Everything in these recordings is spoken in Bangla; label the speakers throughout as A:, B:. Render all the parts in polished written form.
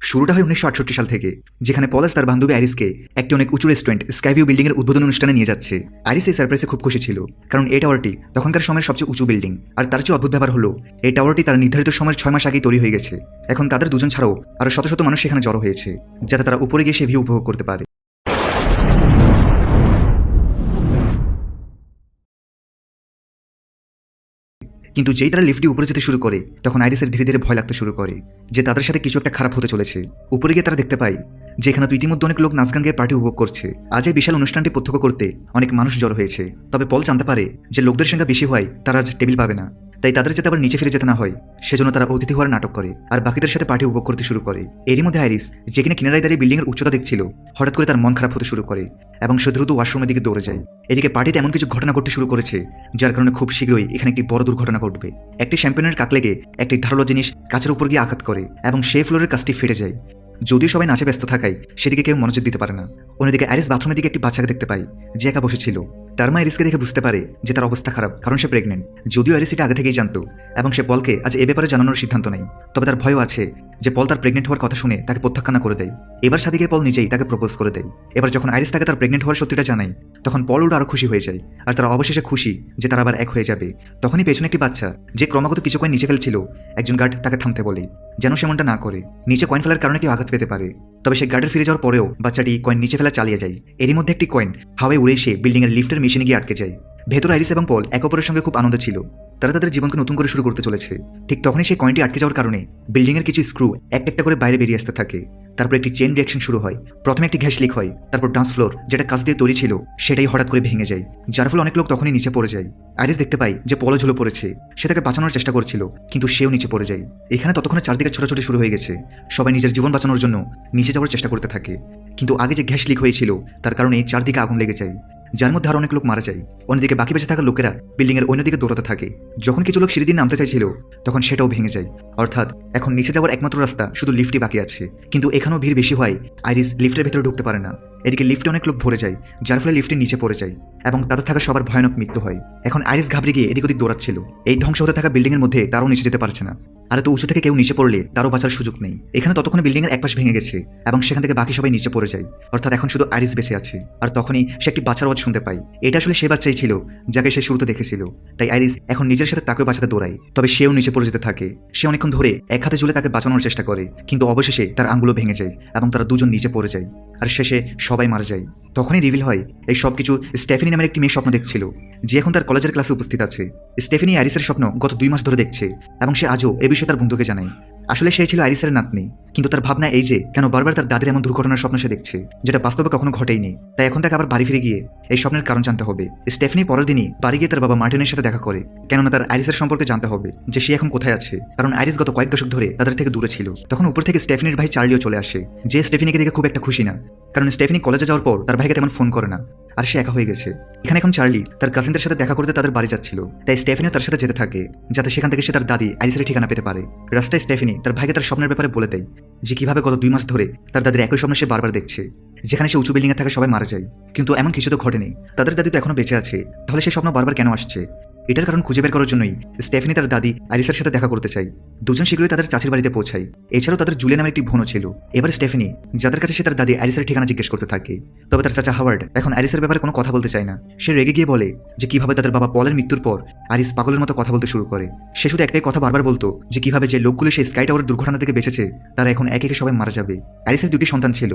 A: শুরুটা হয় 1968 সাল থেকে, যেখানে পলাশ তার বান্ধবী আইরিসকে একটি অনেক উঁচু রেস্টুরেন্ট স্কাইভিউ বিল্ডিং এর উদ্বোধন অনুষ্ঠানে নিয়ে যাচ্ছে। আইরিস এই সারপ্রাইজে খুব খুশি ছিল, কারণ এই টাওয়ারটি তখনকার সময়ের সবচেয়ে উঁচু বিল্ডিং। আর তার চেয়ে অদ্ভুত ব্যাপার হলো, এই টাওয়ারটি তার নির্ধারিত সময়ের 6 মাস আগেই তৈরি হয়ে গেছে। এখন তাদের দুজন ছাড়াও আরো শত শত মানুষ সেখানে জড়ো হয়েছে, যাতে তারা উপরে গিয়ে সে ভিউ উপভোগ করতে পারে। কিন্তু যেই তারা লিফটটি উপরে যেতে শুরু করে, তখন আইরিসের ধীরে ধীরে ভয় লাগতে শুরু করে যে তাদের সাথে কিছু একটা খারাপ হতে চলেছে। উপরে গিয়ে তারা দেখতে পায় যে এখানে তো ইতিমধ্যে অনেক লোক নাচ গান গিয়ে পার্টি উপভোগ করছে। আজ এই বিশাল অনুষ্ঠানটি প্রত্যক্ষ করতে অনেক মানুষ জড়ো হয়েছে। তবে পল জানতে পারে যে লোকদের সংখ্যা বেশি হয় তারা আজ টেবিল পাবে না, তাই তাদের যাতে আবার নিচে ফিরে যেতে না হয় সেজন্য তারা অতিথি হওয়ার নাটক করে আর বাকিদের সাথে পার্টি উপভোগ করতে শুরু করে। এরই মধ্যে আইরিস, যে কিনা কিনারায় দাঁড়িয়ে বিল্ডিং এর উচ্চতা দেখছিল, হঠাৎ করে তার মন খারাপ হতে শুরু করে এবং সে দ্রুত ওয়াশরুমের দিকে দৌড়ে যায়। এদিকে পার্টিতে এমন কিছু ঘটনা ঘটতে শুরু করেছে যার কারণে খুব শীঘ্রই এখানে একটি বড় দুর্ঘটনা ঘটবে। একটি শ্যাম্পেনের কাক লেগে একটি ধারালো জিনিস কাচের উপর গিয়ে আঘাত করে এবং সেই ফ্লোরের কাজটি ফেটে যায়। যদিও সবাই নাচে ব্যস্ত থাকায় সেদিকে কেউ মনোযোগ দিতে পারে না। অন্যদিকে আইরিস বাথরুমের দিকে একটি বাচ্চাকে দেখতে পায় যে একা বসেছিল। তার মা আইরিসকে দেখে বুঝতে পারে যে তার অবস্থা খারাপ, কারণ সে প্রেগনেন্ট। যদিও আইরিস এটা আগে থেকেই জানতো এবং সে পলকে আজ এ ব্যাপারে জানানোর সিদ্ধান্ত নেয়। তবে তার ভয়ও আছে যে পল তার প্রেগনেন্ট হওয়ার কথা শুনে তাকে প্রত্যাখ্যান করে দেয়। এবার সাদিকে পল নিজেই তাকে প্রপোজ করে দেয়। এবার যখন আইরিস তাকে তার প্রেগনেন্ট হওয়ার সত্যিটা জানায়, তখন পল উল্টো আরো খুশি হয়ে যায়। আর তারা অবশেষে খুশি যে তারা আবার এক হয়ে যাবে। তখনই পেছনে একটি বাচ্চা, যে ক্রমাগত কিছু কয়েন নিচে ফেলছিল, একজন গার্ড তাকে থামতে বলে যেন সেমনটা না করে। নিচে কয়েন ফেলার কারণে কেউ আঘাত পেতে পারে। তবে সে গার্ডের ফিরে যাওয়ার পরেও বাচ্চাটি কয়েন নিচে ফেলা চালিয়ে যায়। এরই মধ্যে একটি কয়েন হাওয়ায় উড়ে এসে বিল্ডিং এর লিফটের মেশিনে গিয়ে আটকে যায়। ভেতরে আইরিস এবং পল এক অপরের সঙ্গে খুব আনন্দ ছিল। তারা তাদের জীবনকে নতুন করে শুরু করতে চলেছে। ঠিক তখনই সেই কয়েনটি আটকে যাওয়ার কারণে বিল্ডিং এর কিছু স্ক্রু একটা একটা করে বাইরে বেরিয়ে আসতে থাকে। তারপর একটি চেইন রিঅ্যাকশন শুরু হয়। প্রথমে একটি গ্যাস লিক হয়, তারপর ডান্স ফ্লোর যেটা কাঁচ দিয়ে তৈরি ছিল সেটাই হঠাৎ করে ভেঙে যায়, যার ফলে অনেক লোক তখনই নিচে পড়ে যায়। আইরিস দেখতে পায় যে পলও ঝুলে পড়েছে। সে তাকে বাঁচানোর চেষ্টা করছিল, কিন্তু সেও নিচে পড়ে যায়। এখানে ততক্ষণে চারদিকে ছোটাছুটি শুরু হয়ে গেছে। সবাই নিজের জীবন বাঁচানোর জন্য নিচে যাওয়ার চেষ্টা করতে থাকে। কিন্তু আগে যে গ্যাস লিক হয়েছিল তার কারণে চারদিকে আগুন লেগে যায়, যার মধ্যে আরো অনেক লোক মারা যায়। অন্যদিকে বাকি বেঁচে থাকা লোকেরা বিল্ডিং এর অন্যদিকে দৌড়াতে থাকে। যখন কিছু লোক সিঁড়ি দিয়ে নামতে চাইছিল, তখন সেটাও ভেঙে যায়। অর্থাৎ এখন নিচে যাওয়ার একমাত্র রাস্তা শুধু লিফটই বাকি আছে। কিন্তু এখানেও ভিড় বেশি হয়, আইরিস লিফটের ভেতরে ঢুকতে পারে না। এদিকে লিফটে অনেক লোক ভরে যায়, যার ফলে লিফটের নিচে পড়ে যায় এবং তাদের থাকা সবার ভয়ানক মৃত্যু হয়। এখন আইরিস ঘাবড়ে গিয়ে এদিক ওদিক দৌড়াচ্ছিল। এই ধ্বংস হতে থাকা বিল্ডিং এর মধ্যে তারও নিচে যেতে পারছে না। আর তো উঁচু থেকে কেউ নিচে পড়লে তারও বাঁচার সুযোগ নেই। এখানে ততক্ষণে বিল্ডিং এর এক পাশ ভেঙে গেছে এবং সেখান থেকে বাকি সবাই নিচে পড়ে যায়। অর্থাৎ এখন শুধু আইরিস বেঁচে আছে। আর তখনই সে একটি বাচ্চার আওয়াজ শুনতে পায়। এটা আসলে সে বাচ্চাই ছিল যাকে সে শুরুতে দেখেছিল। তাই আইরিস এখন নিজের সাথে তাকেও বাঁচাতে দৌড়ায়। তবে সেও নিচে পড়ে যেতে থাকে। সে অনেকক্ষণ ধরে এক হাতে ঝুলে তাকে বাঁচানোর চেষ্টা করে, কিন্তু অবশেষে তার আঙ্গুলও ভেঙে যায় এবং তারা দুজন নিচে পড়ে যায়। আর শেষে সবাই মারা যায়। তখনই রিভিল হয় এই সবকিছু স্টেফেনি নামের একটি মেয়ে স্বপ্ন দেখছিল, যে এখন তার কলেজের ক্লাসে উপস্থিত আছে। স্টেফেনি আইরিসের স্বপ্ন গত 2 মাস ধরে দেখছে এবং সে আজও এ বিষয়ে তার বন্ধুকে জানায়। আসলে সে ছিল আইরিসের নাতনি, কিন্তু তার ভাবনা এই যে কেন বারবার তার দাদির এমন দুর্ঘটনার স্বপ্ন সে দেখছে, যেটা বাস্তবে কখনো ঘটেইনি। তাই এখন তাকে আবার বাড়ি ফিরে গিয়ে এই স্বপ্নের কারণ জানতে হবে। স্টেফেনি পরের দিনই বাড়ি গিয়ে তার বাবা মার্টিনের সাথে দেখা করে, কেননা তার আইরিসের সম্পর্কে জানতে হবে যে সে এখন কোথায় আছে, কারণ আইরিস গত কয়েক দশক ধরে তাদের থেকে দূরে ছিল। তখন উপর থেকে স্টেফেনির ভাই চার্লিও চলে আসে, যে স্টেফেনিকে দেখে খুব একটা খুশি না, কারণ স্টেফেনি কলেজে যাওয়ার পর তার ভাইকে তেমন ফোন করে না আর সে একা হয়ে গেছে। এখানে এখন চার্লি তার কাজিনদের সাথে দেখা করতে তাদের বাড়ি যাচ্ছিল, তাই স্টেফেনিও তার সাথে যেতে থাকে, যাতে সেখান থেকে সে তার দাদি আইরিসের ঠিকানা পেতে পারে। রাস্তায় স্টেফেনি তার ভাইকে তার স্বপ্নের ব্যাপারে বলে দেয় যে কিভাবে গত 2 মাস ধরে তার দাদির একই স্বপ্ন সে বারবার দেখছে, যেখানে সে উঁচু বিল্ডিং এ থাকা সবাই মারা যায়। কিন্তু এমন কিছু তো ঘটেনি, তাদের দাদি তো এখনো বেঁচে আছে। তাহলে সেই স্বপ্ন বারবার কেন আসছে? এটার কারণ খুঁজে বের করার জন্যই স্টেফেনি তার দাদি আইরিসের সাথে দেখা করতে চাই। দুজন শীঘ্রই তাদের চাচির বাড়িতে পৌঁছায়। এছাড়াও তাদের জুলিয়া নামের একটি বোনও ছিল। এবার স্টেফেনি, যাদের কাছে সে তার দাদি আইরিসের ঠিকানা জিজ্ঞেস করতে থাকে, তবে তার চাচা হাওয়ার্ড এখন আইরিসের ব্যাপারে কোনো কথা বলতে চায় না। সে রেগে গিয়ে বলে যে কিভাবে তাদের বাবা পলের মৃত্যুর পর আইরিস পাগলের মতো কথা বলতে শুরু করে। সে শুধু একটাই কথা বারবার বলতো যে কিভাবে যে লোকগুলো সেই স্কাই টাওয়ারের দুর্ঘটনা থেকে বেঁচেছে তারা এখন একে একে সবাই মারা যাবে। আইরিসের 2টি সন্তান ছিল,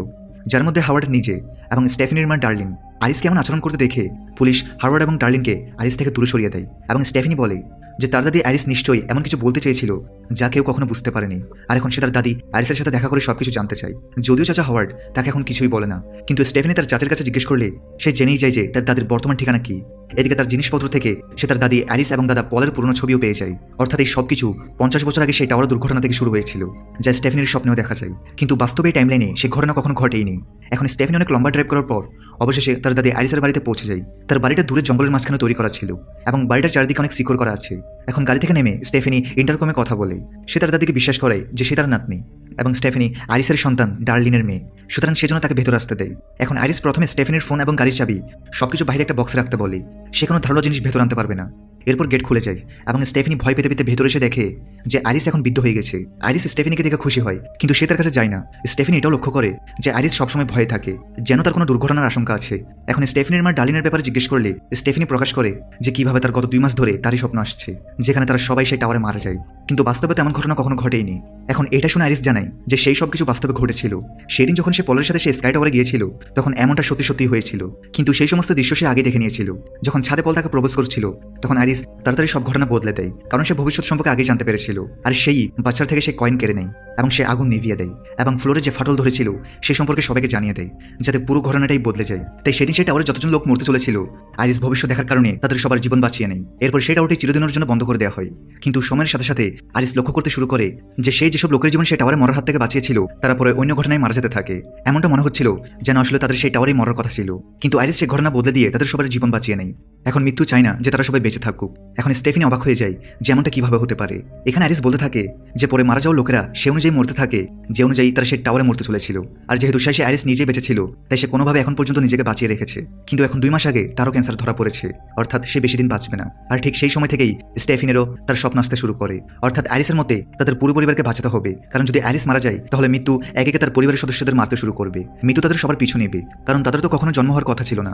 A: যার মধ্যে হাওয়ার্ড নিজে এবং স্টেফেনির মা ডার্লিন। আইরিসকে এমন আচরণ করতে দেখে পুলিশ হাওয়ার্ড এবং ডার্লিনকে আইরিস থেকে দূরে সরিয়ে দেয় এবং স্টেফেনি বলে যে তার দাদি আইরিস নিশ্চয়ই এমন কিছু বলতে চেয়েছিল যা কেউ কখনো বুঝতে পারেনি। আর এখন সে তার দাদি আইরিসের সাথে দেখা করে সবকিছু জানতে চায়। যদিও চাচা হাওয়ার্ড তাকে এখন কিছুই বলে না, কিন্তু স্টেফেনি তার চাচার কাছে জিজ্ঞেস করলে সে জেনেই যায় যে তার দাদির বর্তমান ঠিকানা কি। এদিকে তার জিনিসপত্র থেকে সে তার দাদি আইরিস এবং দাদা পলের পুরনো ছবিও পেয়ে যায়। অর্থাৎ এই সবকিছু 50 বছর আগে সেই টাওয়ার দুর্ঘটনা থেকে শুরু হয়েছিল, যা স্টেফেনির স্বপ্নেও দেখা যায়। কিন্তু বাস্তবে এই টাইমলাইনে সে ঘটনা কখনো ঘটেইনি। এখন স্টেফেনি অনেক লম্বা ড্রাইভ করার পর অবশেষে তার দাদি আইরিসের বাড়িতে পৌঁছে যায়। তার বাড়িটা দূরে জঙ্গলের মাঝখানে তৈরি করা ছিল এবং বাড়িটার চারদিকে অনেক সিকিউর করা আছে। এখন গাড়ি থেকে নেমে স্টেফেনি ইন্টারকমে কথা বলে। সে তার দাদিকে বিশ্বাস করায় যে সে তার নাতনি এবং স্টেফেনি আইরিসের সন্তান ডার্লিনের মেয়ে, সুতরাং সেজন্য তাকে ভেতরে আসতে দেয়। এখন আইরিস প্রথমে স্টেফেনির ফোন এবং গাড়ির চাবি সবকিছু বাইরে একটা বক্সে রাখতে বলে। সে কোনো ধারালো জিনিস ভেতর আনতে পারবে না। এরপর গেট খুলে যায় এবং স্টেফেনি ভয় পেতে পেতে ভেতরে এসে দেখে যে আইরিস এখন বৃদ্ধ হয়ে গেছে। আইরিস স্টেফেনিকে দেখে খুশি হয়, কিন্তু সে তার কাছে যায় না। স্টেফেনি এটাও লক্ষ্য করে যে আইরিস সবসময় ভয়ে থাকে, যেন তার কোনো দুর্ঘটনার আশঙ্কা আছে। এখন স্টেফেনির মা ডার্লিনের ব্যাপারে জিজ্ঞেস করলে স্টেফেনি প্রকাশ করে যে কিভাবে তার গত 2 মাস ধরে তারই স্বপ্ন আসছে, যেখানে তারা সবাই সেই টাওয়ারে মারা যায়, কিন্তু বাস্তবে তেমন ঘটনা কখনো ঘটেইনি। এখন এটা শুনে আইরিস জানায় যে সেই সব কিছু বাস্তবে ঘটেছিল। সেদিন যখন সে পলের সাথে সে স্কাই টাওয়ারে গিয়েছিল তখন এমনটা সত্যি সত্যি হয়েছিল, কিন্তু সেই সমস্ত দৃশ্য সে আগে দেখে নিয়েছিল। যখন ছাদে পল তাকে প্রপোজ করছিল তখন আইরিস তাড়াতাড়ি সব ঘটনা বদলে দেয়, কারণ সে ভবিষ্যৎ সম্পর্কে আগে জানতে পেরেছিল। আর সেই বাচ্চার থেকে সে কয়েন কেড়ে নেয় এবং সে আগুন নিভিয়ে দেয় এবং ফ্লোরে যে ফাটল ধরেছিল সে সম্পর্কে সবাইকে জানিয়ে দেয়, যাতে পুরো ঘটনাটাই বদলে যায়। তাই সেদিন সেই টাওয়ারে যতজন লোক মরতে চলেছিল আইরিস ভবিষ্যৎ দেখার কারণে তাদের সবার জীবন বাঁচিয়ে নেয়। এরপর সেই টাওয়ারটি চিরদিনের জন্য বন্ধ করে দেওয়া হয়। কিন্তু সময়ের সাথে সাথে আইরিস লক্ষ্য করতে শুরু করে যে সেই যেসব লোকের জীবন সেই টাওয়ারে মরার হাত থেকে বাঁচিয়েছিল তারা পরে অন্য ঘটনায় মারা যেতে থাকে। এমনটা মনে হচ্ছিল যেন আসলে তাদের সেই টাওয়ারে মরার কথা ছিল, কিন্তু আইরিস সেই ঘটনা বদলে দিয়ে তাদের সবার জীবন বাঁচিয়ে নেয়। এখন মৃত্যু চায় না যে তারা সবাই বেঁচে থাকুক। এখন স্টেফেনি অবাক হয়ে যায় যেমনটা কিভাবে হতে পারে। এখানে আইরিস বলতে থাকে যে পরে মারা যাওয়া লোকেরা সে অনুযায়ী মরতে থাকে যে অনুযায়ী তারা সেই টাওয়ারে মরতে চলেছিল। আর যেহেতু সে আইরিস নিজেই বেঁচে ছিল তাই সে কোনোভাবে এখন পর্যন্ত নিজেকে বাঁচিয়ে রেখেছে। কিন্তু এখন 2 মাস আগে তারও ক্যান্সার ধরা পড়েছে, অর্থাৎ সে বেশি দিন বাঁচবে না। আর ঠিক সেই সময় থেকেই স্টেফেনেরও তার স্বপ্ন আসতে শুরু করে, অর্থাৎ আইরিসের মতে তাদের পুরো পরিবারকে বাঁচাতে হবে, কারণ যদি আইরিস মারা যায় তাহলে মৃত্যু একে একে তার পরিবারের সদস্যদের মারতে শুরু করবে। মৃত্যু তাদের সবার পিছু নেবে, কারণ তাদের তো কখনো জন্ম হওয়ার কথা ছিল না।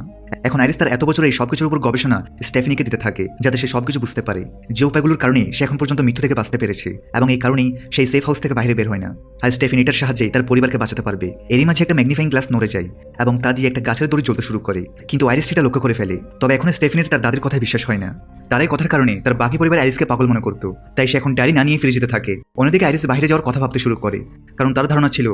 A: এখন আইরিস তার এত বছর এই সবকিছুর উপর গবেষণা স্টেফেনিকে দিতে থাকে যাতে সে সবকিছু বুঝতে পারে, যে উপায়গুলোর কারণে সে এখন পর্যন্ত মৃত্যু থেকে বাঁচতে পেরেছে এবং এই কারণেই সেই সেফ হাউস থেকে বাইরে বের হয় না। আর স্টেফেনি এটার সাহায্যে তার পরিবারকে বাঁচাতে পারবে। এরই মাঝে একটা ম্যাগনিফাইং গ্লাস নড়ে যায় এবং তা দিয়ে একটা গাছের দড়ি জ্বলতে শুরু করে, কিন্তু আইরিস সেটা লক্ষ্য করে ফেলে। তবে এখন স্টেফেনির তার দাদির কথায় বিশ্বাস হয় না। তার এই কথার কারণে তার বাকি পরিবার আইরিসকে পাগল মনে করত, তাই সে এখন ডায়েরি না নিয়ে ফিরে যেতে থাকে। অন্যদিকে আইরিস বাইরে যাওয়ার কথা ভাবতে শুরু করে, কারণ তার ধারণা ছিল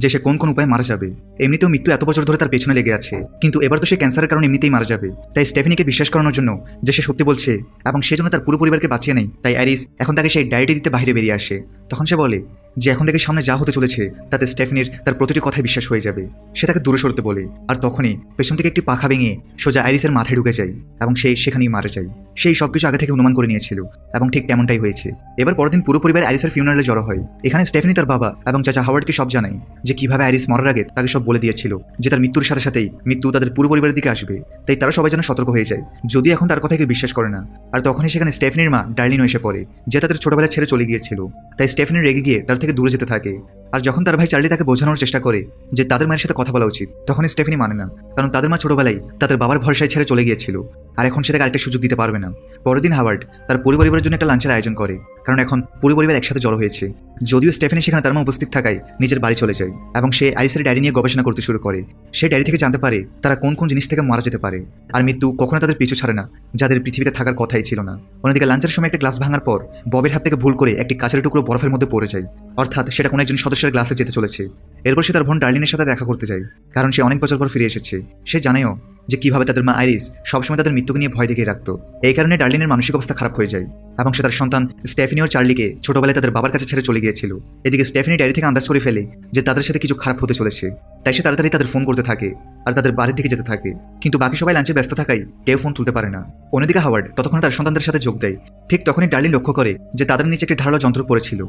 A: যে সে কোন উপায়ে মারা যাবে। এমনিতেও মৃত্যু এত বছর ধরে তার পেছনে লেগে আছে, কিন্তু এবার তো সে ক্যান্সারের কারণে এমনিতেই মারা যাবে। তাই স্টেফেনিকে বিশ্বাস করানোর জন্য যে সে সত্যি বলছে এবং সেজন্য তার পুরো পরিবারকে বাঁচিয়ে নেয়, তাই আইরিস এখন তাকে সেই ডায়েরিটি দিতে বাইরে বেরিয়ে আসে। তখন সে বলে যে এখন থেকে সামনে যা হতে চলেছে তাতে স্টেফেনির তার প্রতিটি কথায় বিশ্বাস হয়ে যাবে। সে তাকে দূরে সরতে বলে, আর তখনই পেছন থেকে একটি পাখা ভেঙে সোজা আইরিসের মাথায় ঢুকে যায় এবং সে সেখানেই মারা যায়। সেই সবকিছু আগে থেকে অনুমান করে নিয়েছিল এবং ঠিক তেমনটাই হয়েছে। এবার পরদিন পুরো পরিবার আইরিসের ফিউনারালে জড়ো হয়। এখানে স্টেফেনি তার বাবা এবং চাচা হাওয়ার্ডকে সব জানায় যে কিভাবে আইরিস মরার আগে তাকে সব বলে দিয়েছিল যে তার মৃত্যুর সাথে সাথেই মৃত্যু তাদের পুরো পরিবারের দিকে আসবে, তাই তারা সবাই যেন সতর্ক হয়ে যায়, যদিও এখন তার কথা কেউ বিশ্বাস করে না। আর তখনই সেখানে স্টেফেনির মা ডার্লিনও এসে পড়ে, যে তাদের ছোটবেলায় ছেড়ে চলে গিয়েছিল। তাই স্টেফেনি রেগে গিয়ে তার থেকে দূরে যেতে থাকে। আর যখন তার ভাই চার্লি তাকে বোঝানোর চেষ্টা করে যে তাদের মায়ের সাথে কথা বলা উচিত, তখন স্টেফেনি মানে না, কারণ তাদের মা ছোটবেলায় তাদের বাবার ভরসায় ছেড়ে চলে গিয়েছিল আর এখন সেটাকে আরেকটা সুযোগ দিতে পারবে না। পরের দিন হাওয়ার্ড তার পুরো পরিবারের জন্য একটা লাঞ্চের আয়োজন করে, কারণ এখন পুরো পরিবার একসাথে জড়ো হয়েছে। যদিও স্টেফেনি সেখানে তার মা উপস্থিত থাকায় নিজের বাড়ি চলে যায় এবং সে আইরিসের ডায়েরি নিয়ে গবেষণা করতে শুরু করে। সেই ডায়েরি থেকে জানতে পারে তারা কোন কোন জিনিস থেকে মারা যেতে পারে, আর মৃত্যু কখনো তাদের পিছু ছাড়ে না, যাদের পৃথিবীতে থাকার কথাই ছিল না। অন্যদিকে লাঞ্চের সময় একটা গ্লাস ভাঙার পর ববের হাত থেকে ভুল করে একটি কাঁচের টুকরো বরফের মধ্যে পড়ে যায়, অর্থাৎ সেটা কোনো একজন সদস্যের গ্লাসে যেতে চলেছে। এরপর সে তার বোন ডার্লিনের সাথে দেখা করতে যায়, কারণ সে অনেক বছর পর ফিরে এসেছে। সে জানেও যে কিভাবে তাদের মা আইরিস সবসময় তাদের মৃত্যুকে নিয়ে ভয় দেখিয়ে রাখতো। এই কারণে ডার্লিনের মানসিক অবস্থা খারাপ হয়ে যায় এবং সে তার সন্তান স্টেফেনি ও চার্লিকে ছোটবেলায় তাদের বাবার কাছে ছেড়ে চলে গিয়েছিল। এদিকে স্টেফেনি ডায়েরি থেকে আন্দাজ করে ফেলে যে তাদের সাথে কিছু খারাপ হতে চলেছে, তাই সে তাড়াতাড়ি তাদের ফোন করতে থাকে আর তাদের বাড়ির দিকে যেতে থাকে, কিন্তু বাকি সবাই লাঞ্চে ব্যস্ত থাকায় কেউ ফোন তুলতে পারে না। অন্যদিকে হাওয়ার্ড ততক্ষণ তার সন্তানদের সাথে যোগ দেয়। ঠিক তখনই ডার্লিন লক্ষ্য করে যে তাদের নিচে একটি ধারালো যন্ত্র পড়েছিল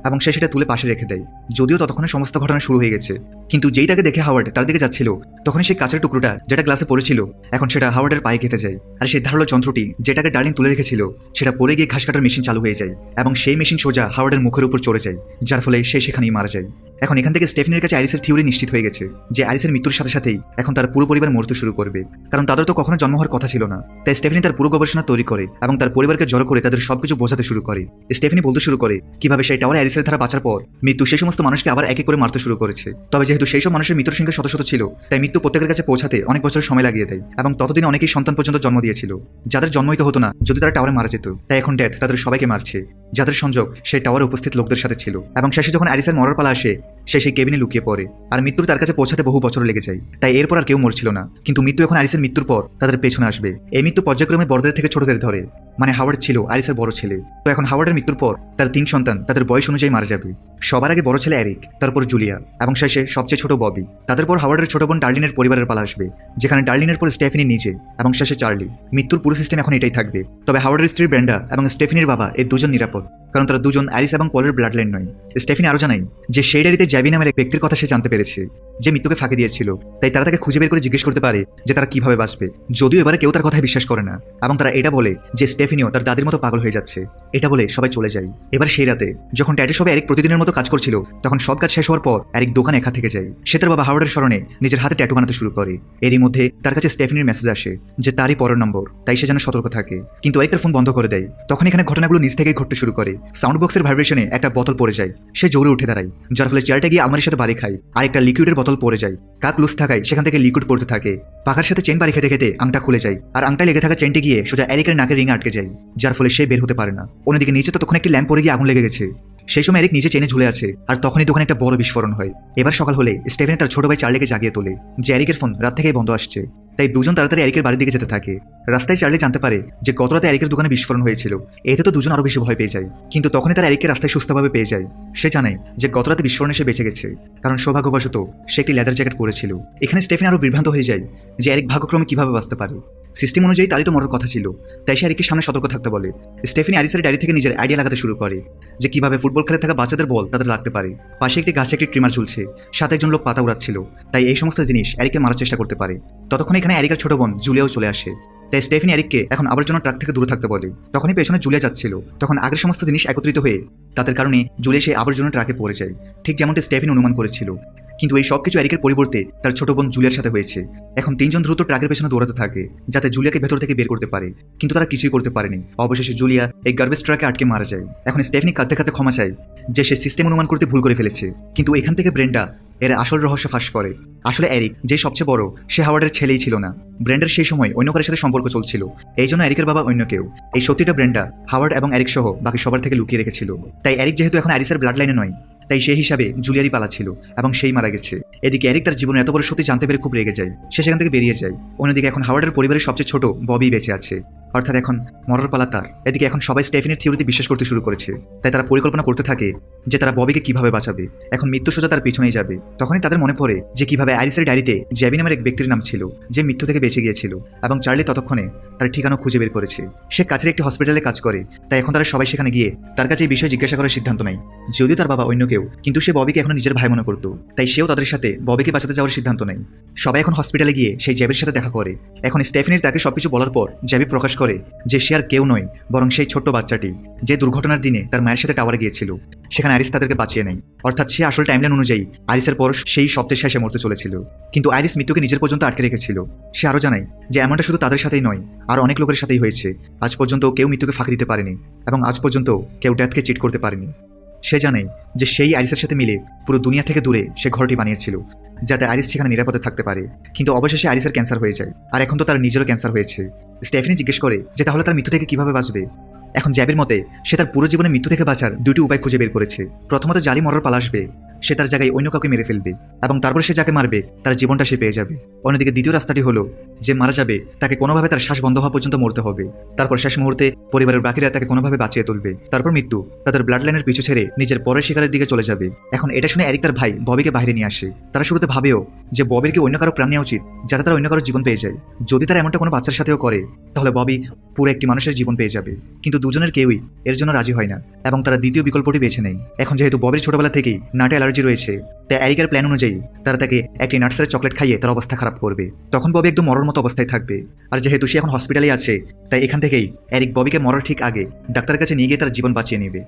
A: এবং সে সেটা তুলে পাশে রেখে দেয়। যদিও ততক্ষণে সমস্ত ঘটনা শুরু হয়ে গেছে, কিন্তু যেই তাকে দেখে হাওয়ার্ড তার দিকে যাচ্ছিল তখনই সেই কাঁচের টুকরোটা যেটা গ্লাসে পড়েছিল এখন সেটা হাওয়ার্ডের পায়ে গেঁথে যায়। আর সেই ধারালো যন্ত্রটি যেটাকে ডার্লিন তুলে রেখেছিল সেটা পড়ে গিয়ে ঘাস কাটার মেশিন চালু হয়ে যায় এবং সেই মেশিন সোজা হাওয়ার্ডের মুখের উপর চড়ে যায়, যার ফলে সে সেখানেই মারা যায়। এখন এখান থেকে স্টেফেনির কাছে আইরিসের থিওরি নিশ্চিত হয়ে গেছে যে আইরিসের মৃত্যুর সাথে সাথেই এখন তার পুরো পরিবার মরতে শুরু করবে, কারণ তাদের তো কখনো জন্ম হওয়ার কথা ছিল না। তাই স্টেফেনি তার পুরো গবেষণা তৈরি করে এবং তার পরিবারকে জড়ো করে তাদের সবকিছু বোঝাতে শুরু করে। স্টেফেনি বলতে শুরু করে কিভাবে সেই টাওয়ারে আইরিসের ধারা বাঁচার পর মৃত্যু সেই সমস্ত মানুষকে আবার এক এক করে মারতে শুরু করেছে। তবে যেহেতু সেই সব মানুষের মৃত্যুর সংখ্যা শত শত ছিল, তাই মৃত্যু প্রত্যেকের কাছে পৌঁছাতে অনেক বছর সময় লাগিয়ে দেয় এবং ততদিন অনেকেই সন্তান পর্যন্ত জন্ম দিয়েছিল, যাদের জন্মই তো হতো না যদি তারা টাওয়ারে মারা যেত। তাই এখন ডেথ তাদের সবাইকে মারছে, যাদের সংযোগ সেই টাওয়ারে উপস্থিত লোকদের সাথে ছিল। এবং শেষে যখন আইরিসের মরার পালা আসে সে সেই কেবিনে লুকিয়ে পড়ে আর মৃত্যুর তার কাছে পৌঁছাতে বহু বছর লেগে যায়। তাই এরপর আর কেউ মরছিল না, কিন্তু মৃত্যু এখন আইরিসের মৃত্যুর পর তাদের পেছনে আসবে। এই মৃত্যু পর্যায়ক্রমে বড়দের থেকে ছোটদের ধরে, মানে হাওয়ার্ড ছিল আইরিসের বড় ছেলে। তো এখন হাওয়ার্ডের মৃত্যুর পর তার 3 সন্তান তাদের বয়স অনুযায়ী মারা যাবে। সবার আগে বড় ছেলে এরিক, তারপর জুলিয়া এবং শেষে সবচেয়ে ছোট ববি। তাদের পর হাওয়ার্ডের ছোট বোন ডার্লিনের পরিবারের পালা আসবে, যেখানে ডার্লিনের পর স্টেফেনি নিজে এবং শেষে চার্লি। মৃত্যুর পুরো সিস্টেম এখন এটাই থাকবে। তবে হাওয়ার্ডের স্ত্রী ব্রেন্ডা এবং স্টেফেনির বাবা এই দুজন নিরাপদ, কারণ তারা দুজন অ্যারিস এবং পলের ব্লাড লাইন নয়। স্টেফিনি আরও জানায় যে সেই ডায়েরিতে জ্যাবি নামের এক ব্যক্তির কথা সে জানতে পেরেছে যে মৃত্যুকে ফাঁকি দিয়েছিল। তাই তারা তাকে খুঁজে বের করে জিজ্ঞেস করতে পারে যে তারা কিভাবে বাঁচবে, যদিও এবারে কেউ তার কথায় বিশ্বাস করে না। এবং তারা এটা বলে যে স্টেফিনিও তার দাদির মতো পাগল হয়ে যাচ্ছে। এটা বলে সবাই চলে যায়। এবার সেই রাতে যখন ট্যাটু শপে এরিক প্রতিদিনের মতো কাজ করছিল, তখন সব কাজ শেষ হওয়ার পর এরিক দোকানে একা থেকে যায়। সে তার বাবা হাওয়ার্ডের স্মরণে নিজের হাতে ট্যাটু বানাতে শুরু করে। এরই মধ্যে তার কাছে স্টেফিনির মেসেজ আসে যে তারই পরের নম্বর, তাই সে যেন সতর্ক থাকে। কিন্তু এরিক তার ফোন বন্ধ করে দেয়। তখন এখানে ঘটনাগুলো নিজ থেকেই ঘটতে শুরু করে। সাউন্ড বক্সের ভাইব্রেশনে একটা বোতল পড়ে যায়। সে জোরে উঠে দাঁড়ায়, যার ফলে চেয়ারটা গিয়ে আলমারির সাথে বাড়ি খায় আর একটা লিকুইডের বোতল পড়ে যায়। কাক লুজ থাকায় সেখান থেকে লিকুইড পড়তে থাকে। পাখার সাথে চেন বাড়ি খেতে খেতে আংটা খুলে যায় আর আংটায় লেগে থাকা চেনটি গিয়ে সোজা এরিকের নাকের রিঙে আটকে যায়, যার ফলে সে বের হতে পারে না। অন্যদিকে নিচে তখন একটি ল্যাম্প পড়ে গিয়ে আগুন লেগে গেছে। সেই সময় এরিক নিচে চেনে ঝুলে আছে আর তখনই দোকানে একটা বড় বিস্ফোরণ হয়। এবার সকাল হলে স্টেফেন তার ছোট ভাই চার্লিকে জাগিয়ে তোলে যে এরিকের ফোন রাত থেকেই বন্ধ আসছে। তাই দুজন তাড়াতাড়ি এরিকের বাড়ির দিকে যেতে থাকে। রাস্তায় চার্লি জানতে পারে যে গত রাতে এরিকের দোকানে বিস্ফোরণ হয়েছিল। এতে তো দুজন আরো বেশি ভয় পেয়ে যায়। কিন্তু তখনই তারা এরিককে রাস্তায় সুস্থভাবে পেয়ে যায়। সে জানে যে গত রাতে বিস্ফোরণে সে বেঁচে গেছে, কারণ সৌভাগ্যবশত সে একটি লেদার জ্যাকেট পরেছিল। এখানে স্টেফেন আরো বিভ্রান্ত হয়ে যায় যে এরিক ভাগ্যক্রমে কিভাবে বাঁচতে পারে। সিস্টেম অনুযায়ী তারই তো মরার কথা ছিল, তাই সে এরিকের সামনে সতর্ক থাকতে বলে। স্টেফেনি অ্যারিসের ডায়েরি থেকে নিজের আইডিয়া লাগাতে শুরু করে যে কিভাবে ফুটবল খেলে থাকা বাচ্চাদের বল তাদের লাগতে পারে। পাশে একটি গাছে একটি ট্রিমার ঝুলছে, সাথে একজন লোক পাতা উড়াচ্ছিল। তাই এই সমস্ত জিনিস এরিককে মারার চেষ্টা করতে পারে। ততক্ষণ এখানে এরিকের ছোট বোন জুলিয়াও চলে আসে। তাই স্টেফেনি এরিককে এখন আবার জন্য ট্রাক থেকে দূরে থাকতে বলে। তখনই পেছনে জুলিয়া যাচ্ছিল। তখন আগের সমস্ত জিনিস একত্রিত হয়ে তাদের কারণে জুলিয়া সেই আবার জন্য ট্রাকে পড়ে যায়, ঠিক যেমনটি স্টেফেনি অনুমান করেছিল। কিন্তু এই সব কিছু এরিকের পরিবর্তে তার ছোট বোন জুলিয়ার সাথে হয়েছে। এখন তিনজন দ্রুত ট্রাকের পেছনে দৌড়াতে থাকে যাতে জুলিয়াকে ভেতর থেকে বের করতে পারে, কিন্তু তারা কিছুই করতে পারেনি। অবশেষে জুলিয়া এই গার্বেজ ট্রাকে আটকে মারা যায়। এখন স্টেফেনি কাঁদতে কাঁদতে ক্ষমা চায় যে সে সিস্টেম অনুমান করতে ভুল করে ফেলেছে। কিন্তু এখান থেকে ব্রেন্ডা এর আসল রহস্য ফাঁস করে। আসলে এরিক যে সবচেয়ে বড়, সে হাওয়ার্ডের ছেলেই ছিল না। ব্রেন্ডার সেই সময় অন্য কারোর সাথে সম্পর্ক চলছিল। এই জন্য এরিকের বাবা অন্য কেউ। এই সত্যিটা ব্রেন্ডা হাওয়ার্ড এবং এরিক সহ বাকি সবার থেকে লুকিয়ে রেখেছিল। তাই এরিক যেহেতু এখন অ্যারিসের ব্লাড লাইনে নয়, তাই সেই হিসাবে জুলিয়ারই পালা ছিল এবং সেই মারা গেছে। এদিকে এরিক তার জীবনে এত বড় সত্যি জানতে পেরে খুব রেগে যায়। সে সেখান থেকে বেরিয়ে যায়। অন্যদিকে এখন হাওয়ার্ডের পরিবারের সবচেয়ে ছোট ববি বেঁচে আছে, অর্থাৎ এখন মরার পালা তার। এদিকে এখন সবাই স্টেফেনের থিওরিতে বিশ্বাস করতে শুরু করেছে। তাই তারা পরিকল্পনা করতে থাকে যে তারা ববিকে কিভাবে বাঁচাবে। এখন মৃত্যু সোজা তার পিছনেই যাবে। তখনই তাদের মনে পড়ে যে কিভাবে অ্যারিসের ডায়েরিতে জ্যাবি নামের এক ব্যক্তির নাম ছিল যে মৃত্যু থেকে বেঁচে গিয়েছিল, এবং চার্লি ততক্ষণে তার ঠিকানা খুঁজে বের করেছে। সে কাছের একটি হসপিটালে কাজ করে। তাই এখন তারা সবাই সেখানে গিয়ে তার কাছে এই বিষয়ে জিজ্ঞাসা করার সিদ্ধান্ত নেয়। যদিও তার বাবা অন্য কেউ, কিন্তু সে ববিকে এখন নিজের ভাই মনে করতো। তাই সেও তাদের সাথে ববিকে বাঁচাতে যাওয়ার সিদ্ধান্ত নেয়। সবাই এখন হসপিটালে গিয়ে সেই জ্যাবির সাথে দেখা করে। এখন স্টেফেনির তাকে সবকিছু বলার পর জ্যাবি প্রকাশ করে যে সে আর কেউ নয়, বরং সেই ছোট্ট বাচ্চাটি যে দুর্ঘটনার দিনে তার মায়ের সাথে টাওয়ারে গিয়েছিল। সেখানে আইরিস তাদেরকে বাঁচিয়ে নেয়। অর্থাৎ সে আসল টাইমলাইন অনুযায়ী আইরিসের পর সেই সবচেয়ে শেষে মরতে চলেছিল। কিন্তু আইরিস মৃত্যুকে নিজের পর্যন্ত আটকে রেখেছিল। সে আরও জানায় যে এমনটা শুধু তাদের সাথেই নয়, আর অনেক লোকের সাথেই হয়েছে। আজ পর্যন্ত কেউ মৃত্যুকে ফাঁকি দিতে পারেনি, এবং আজ পর্যন্ত কেউ ডেথকে চিট করতে পারেনি। সে জানে যে সেই আইরিসের সাথে মিলে পুরো দুনিয়া থেকে দূরে সে ঘরটি বানিয়েছিল, যাতে আইরিস সেখানে নিরাপদে থাকতে পারে। কিন্তু অবশেষে আইরিসের ক্যান্সার হয়ে যায়, আর এখন তো তার নিজেরও ক্যান্সার হয়েছে। স্টেফেনি জিজ্ঞেস করে যে তাহলে তার মৃত্যু থেকে কিভাবে বাঁচবে। এখন জ্যাবের মতে সে তার পুরো জীবনে মৃত্যু থেকে বাঁচার দুটি উপায় খুঁজে বের করেছে। প্রথমত, জারি মরার পালা আসবে, সে তার জায়গায় অন্য কাউকে মেরে ফেলবে, এবং তারপর সে যাকে মারবে তার জীবনটা সে পেয়ে যাবে। অন্যদিকে দ্বিতীয় রাস্তাটি হলো যে মারা যাবে তাকে কোনোভাবে তার শ্বাস বন্ধ হওয়া পর্যন্ত মরতে হবে। তারপর শেষ মুহূর্তে পরিবারের বাকিরা তাকে কোনোভাবে বাঁচিয়ে তুলবে। তারপর মৃত্যু তাদের ব্লাড লাইনের পিছু ছেড়ে নিজের পরের শিকারের দিকে চলে যাবে। এখন এটা শুনে এরিক তার ভাই ববিকে বাইরে নিয়ে আসে। তারা শুরুতে ভাবেও যে ববির কি অন্য কারো প্রাণ নেওয়া উচিত, যাতে তারা অন্য কারো জীবন পেয়ে যায়। যদি তারা এমনটা কোনো বাচ্চার সাথেও করে, তাহলে ববি পুরো একটি মানুষের জীবন পেয়ে যাবে। কিন্তু দুজনের কেউই এর জন্য রাজি হয় না, এবং তারা দ্বিতীয় বিকল্পটি বেছে নেয়। এখন যেহেতু ববির ছোটবেলা থেকেই নাটে অ্যালার্জি রয়েছে, তাই এরিকের প্ল্যান অনুযায়ী তারা তাকে একটি নার্সারের চকলেট খাইয়ে তার অবস্থা খারাপ করবে। তখন ববি একদম মরার মতো অবস্থায় থাকবে। আর যেহেতু সে এখন হসপিটালে আছে, তাই এখান থেকেই এরিক ববিকে মরার ঠিক আগে ডাক্তারের কাছে নিয়ে গিয়ে তার জীবন বাঁচিয়ে নেবে।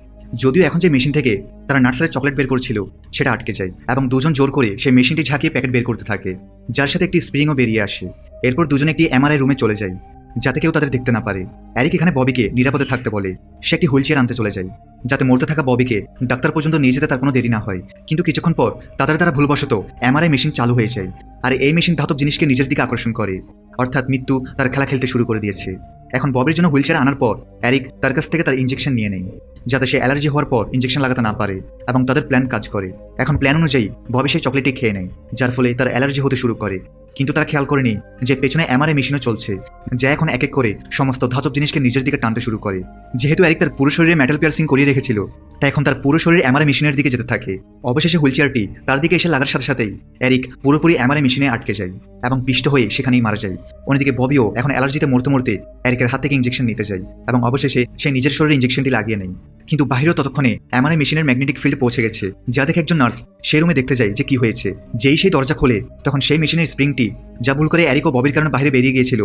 A: যদিও এখন যে মেশিন থেকে তারা নার্সারের চকলেট বের করছিল সেটা আটকে যায়, এবং দুজন জোর করে সেই মেশিনটি ঝাঁকিয়ে প্যাকেট বের করতে থাকে, যার সাথে একটি স্প্রিংও বেরিয়ে আসে। এরপর দুজন একটি এমআরআই রুমে চলে যায় যাতে কেউ তাদের দেখতে না পারে। এরিক এখানে ববিকে নিরাপদে থাকতে বলে। সে একটি হুইল চেয়ার আনতে চলে যায় যাতে মরতে থাকা ববিকে ডাক্তার পর্যন্ত নিয়ে যেতে তার কোনো দেরি না হয়। কিন্তু কিছুক্ষণ পর তাদের দ্বারা ভুলবশত এমআরআই মেশিন চালু হয়ে যায়, আর এই মেশিন ধাতব জিনিসকে নিজের দিকে আকর্ষণ করে। অর্থাৎ মৃত্যু তার খেলা খেলতে শুরু করে দিয়েছে। এখন ববির জন্য হুইল চেয়ার আনার পর এরিক তার কাছ থেকে তার ইঞ্জেকশন নিয়ে নেয়, যাতে সে অ্যালার্জি হওয়ার পর ইঞ্জেকশন লাগাতে না পারে, এবং তাদের প্ল্যান কাজ করে। এখন প্ল্যান অনুযায়ী ববি সেই চকলেটটি খেয়ে নেয়, যার ফলে তার অ্যালার্জি হতে শুরু করে। কিন্তু তারা খেয়াল করেনি যে পেছনে এমআরআই মেশিনও চলছে, যা এখন এক এক করে সমস্ত ধাতব জিনিসকে নিজের দিকে টানতে শুরু করে। যেহেতু এরিক তার পুরো শরীরে মেটাল পিয়ার্সিং করিয়ে রেখেছিল, তাই এখন তার পুরো শরীর এমআরআই মেশিনের দিকে যেতে থাকে। অবশেষে হুইলচেয়ারটি তার দিকে এসে লাগার সাথে সাথেই এরিক পুরোপুরি এমআরআই মেশিনে আটকে যায় এবং পিষ্ট হয়ে সেখানেই মারা যায়। অন্যদিকে ববিও এখন অ্যালার্জিতে মরতে মরতে এরিকের হাত থেকে ইঞ্জেকশন নিতে যায় এবং অবশেষে সে নিজের শরীরে ইঞ্জেকশনটি লাগিয়ে নেয়। কিন্তু বাহিরেও ততক্ষণে এমআরআই মেশিনের ম্যাগনেটিক ফিল্ড পৌঁছে গেছে, যা দেখে একজন নার্স সেই রুমে দেখতে যায় যে কি হয়েছে। যেই সেই দরজা খোলে তখন সেই মেশিনের স্প্রিংটি যা ভুল করে এরিক ও ববির কারণে বাইরে বেরিয়ে গিয়েছিল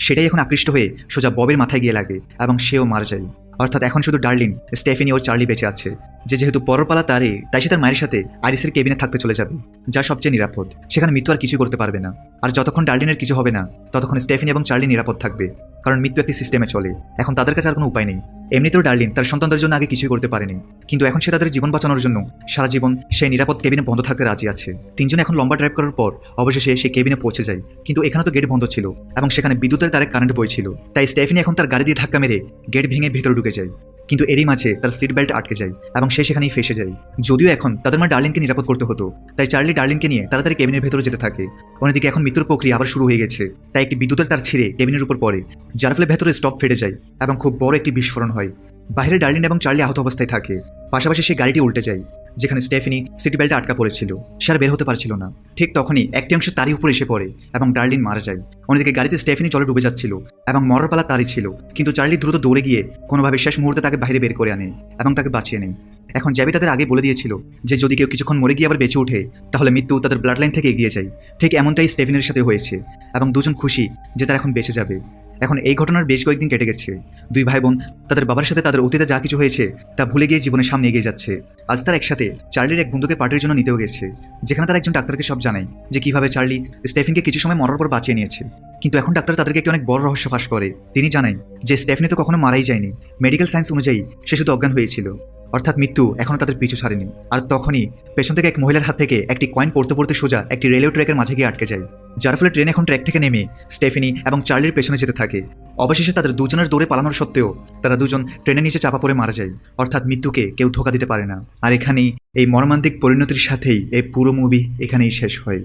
A: সেটাই এখন আকৃষ্ট হয়ে সোজা ববের মাথায় গিয়ে লাগে এবং সেও মারা যায়। অর্থাৎ এখন শুধু ডার্লিন, স্টেফেনি ও চার্লি বেঁচে আছে, যেহেতু পরপালা তারে, তাই সে তার মায়ের সাথে আইরিসের কেবিনে থাকতে চলে যাবে, যা সবচেয়ে নিরাপদ। সেখানে মৃত্যু আর কিছু করতে পারবে না। আর যতক্ষণ ডার্লিনের কিছু হবে না ততক্ষণ স্টেফেনি এবং চার্লি নিরাপদ থাকবে, কারণ মৃত্যু একটি সিস্টেমে চলে। এখন তাদের কাছে আর কোনো উপায় নেই। এমনিতেও ডার্লিন তার সন্তানদের জন্য আগে কিছুই করতে পারেনি, কিন্তু এখন সে তাদের জীবন বাঁচানোর জন্য সারা জীবন সেই নিরাপদ কেবিনে বন্ধ থাকতে রাজি আছে। তিনজনে এখন লম্বা ড্রাইভ করার পর অবশেষে সে কেবিনে পৌঁছে যায়, কিন্তু এখানে তো গেট বন্ধ ছিল এবং সেখানে বিদ্যুতের তারে কারেন্ট বইছিল। তাই স্টেফেনি এখন তার গাড়ি দিয়ে ধাক্কা মেরে গেট ভেঙে ভিতরে ঢুকে যায়, কিন্তু এরই মাঝে তার সিট বেল্ট আটকে যায় এবং সে সেখানেই ফেসে যায়। যদিও এখন তাদের মা ডার্লিনকে নিরাপদ করতে হতো, তাই চার্লি ডার্লিনকে নিয়ে তাড়াতাড়ি কেবিনের ভেতরে যেতে থাকে। অন্যদিকে এখন মৃত্যুর প্রক্রিয়া আবার শুরু হয়ে গেছে, তাই একটি বিদ্যুতের তার ছিঁড়ে কেবিনের উপর পড়ে, যার ফলে ভেতরে স্টপ ফেটে যায় এবং খুব বড় একটি বিস্ফোরণ হয়। বাইরে ডার্লিন এবং চার্লি আহত অবস্থায় থাকে। পাশাপাশি সেই গাড়িটি উল্টে যায়, যেখানে স্টেফেনি সিট বেল্টে আটকা পড়েছিল। সে আর বের হতে পারছিল না। ঠিক তখনই একটি অংশ তারই উপর এসে পড়ে এবং ডার্লিন মারা যায়। অন্যদিকে গাড়িতে স্টেফেনি জলে ডুবে যাচ্ছিল এবং মরার পালা তারই ছিল, কিন্তু চার্লি দ্রুত দৌড়ে গিয়ে কোনোভাবে শেষ মুহূর্তে তাকে বাইরে বের করে আনে এবং তাকে বাঁচিয়ে নেয়। এখন জ্যাবি তাদের আগে বলে দিয়েছিল যে যদি কেউ কিছুক্ষণ মরে গিয়ে আবার বেঁচে ওঠে তাহলে মৃত্যু তাদের ব্লাড লাইন থেকে এগিয়ে যায়। ঠিক এমনটাই স্টেফেনের সাথে হয়েছে এবং দুজন খুশি যে তারা এখন বেঁচে যাবে। এখন এই ঘটনার বেশ কয়েকদিন কেটে গেছে। দুই ভাই বোন তাদের বাবার সাথে তাদের অতীতে যা কিছু হয়েছে তা ভুলে গিয়ে জীবনের সামনে এগিয়ে যাচ্ছে। আজ তারা একসাথে চার্লির এক বন্ধুকে পার্টির জন্য নিতেও গেছে, যেখানে তারা একজন ডাক্তারকে সব জানায় যে কিভাবে চার্লি স্টেফেনকে কিছু সময় মরার পর বাঁচিয়ে নিয়েছে। কিন্তু এখন ডাক্তার তাদেরকে একটি অনেক বড় রহস্য ফাঁস করে। তিনি জানায় যে স্টেফেনি তো কখনো মারাই যায়নি, মেডিকেল সায়েন্স অনুযায়ী সে শুধু অজ্ঞান হয়েছিল, অর্থাৎ মৃত্যু এখনও তাদের পিছু ছাড়েনি। আর তখনই পেছন থেকে এক মহিলার হাত থেকে একটি কয়েন পড়তে পড়তে সোজা একটি রেলওয়ে ট্র্যাকের মাঝে গিয়ে আটকে যায়, যার ফলে ট্রেন এখন ট্র্যাক থেকে নেমে স্টেফেনি এবং চার্লির পেছনে যেতে থাকে। অবশেষে তাদের দুজনের দৌড়ে পালানোর সত্ত্বেও তারা দুজন ট্রেনের নিচে চাপা পড়ে মারা যায়। অর্থাৎ মৃত্যুকে কেউ ধোঁকা দিতে পারে না। আর এখানেই এই মর্মান্তিক পরিণতির সাথেই এই পুরো মুভি এখানেই শেষ হয়।